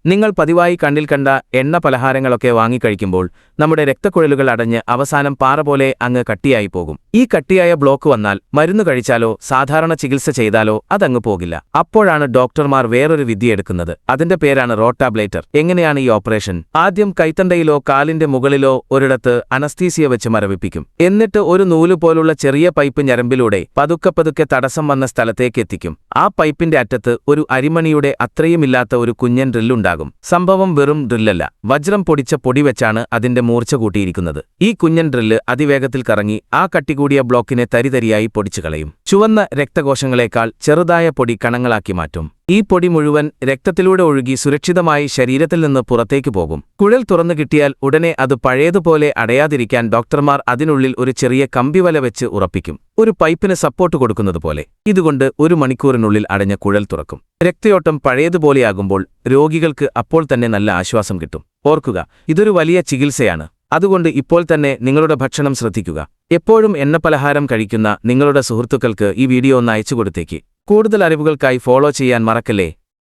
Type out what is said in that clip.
നിങ്ങൾ പതിവായി കണ്ണിൽ കണ്ട എണ്ണ പലഹാരങ്ങളൊക്കെ വാങ്ങിക്കഴിക്കുമ്പോൾ നമ്മുടെ രക്തക്കുഴലുകൾ അടഞ്ഞ് അവസാനം പാറ പോലെ അങ്ങ് കട്ടിയായി പോകും. ഈ കട്ടിയായ ബ്ലോക്ക് വന്നാൽ മരുന്ന് കഴിച്ചാലോ സാധാരണ ചികിത്സ ചെയ്താലോ അതങ്ങ് പോകില്ല. അപ്പോഴാണ് ഡോക്ടർമാർ വേറൊരു വിദ്യയെടുക്കുന്നത്. അതിന്റെ പേരാണ് റോട്ടാബ്ലേറ്റർ. എങ്ങനെയാണ് ഈ ഓപ്പറേഷൻ? ആദ്യം കൈത്തണ്ടയിലോ കാലിന്റെ മുകളിലോ ഒരിടത്ത് അനസ്തീസിയ വെച്ച് മരവിപ്പിക്കും. എന്നിട്ട് ഒരു നൂല് പോലുള്ള ചെറിയ പൈപ്പ് ഞരമ്പിലൂടെ പതുക്കെ തടസ്സം വന്ന സ്ഥലത്തേക്ക് എത്തിക്കും. ആ പൈപ്പിന്റെ അറ്റത്ത് ഒരു അരിമണിയുടെ അത്രയുമില്ലാത്ത ഒരു കുഞ്ഞൻ ഡ്രില്ലുണ്ടാകും. സംഭവം വെറും ഡ്രില്ലല്ല, വജ്രം പൊടിച്ച പൊടി വെച്ചാണ് അതിന്റെ മൂർച്ച കൂട്ടിയിരിക്കുന്നത്. ഈ കുഞ്ഞൻ ഡ്രില്ല് അതിവേഗത്തിൽ കറങ്ങി ആ കട്ടികൂടിയ ബ്ലോക്കിനെ തരിതരിയായി പൊടിച്ചു കളയും. ചുവന്ന രക്തകോശങ്ങളെക്കാൾ ചെറുതായ പൊടി കണങ്ങളാക്കി മാറ്റും. ഈ പൊടി മുഴുവൻ രക്തത്തിലൂടെ ഒഴുകി സുരക്ഷിതമായി ശരീരത്തിൽ നിന്ന് പുറത്തേക്ക് പോകും. കുഴൽ തുറന്നു കിട്ടിയാൽ ഉടനെ അത് പഴയതുപോലെ അടയാതിരിക്കാൻ ഡോക്ടർമാർ അതിനുള്ളിൽ ഒരു ചെറിയ കമ്പിവല വെച്ച് ഉറപ്പിക്കും, ഒരു പൈപ്പിന് സപ്പോർട്ട് കൊടുക്കുന്നതുപോലെ. ഇതുകൊണ്ട് 1 മണിക്കൂറിനുള്ളിൽ അടഞ്ഞ കുഴൽ തുറക്കും. രക്തയോട്ടം പഴയതുപോലെയാകുമ്പോൾ രോഗികൾക്ക് അപ്പോൾ തന്നെ നല്ല ആശ്വാസം കിട്ടും. ഓർക്കുക, ഇതൊരു വലിയ ചികിത്സയാണ്. അതുകൊണ്ട് ഇപ്പോൾ തന്നെ നിങ്ങളുടെ ഭക്ഷണം ശ്രദ്ധിക്കുക. എപ്പോഴും എണ്ണപ്പലഹാരം കഴിക്കുന്ന നിങ്ങളുടെ സുഹൃത്തുക്കൾക്ക് ഈ വീഡിയോ ഒന്ന് അയച്ചു കൊടുത്തേക്ക്. കൂടുതൽ അറിവുകൾക്കായി ഫോളോ ചെയ്യാൻ മറക്കല്ലേ.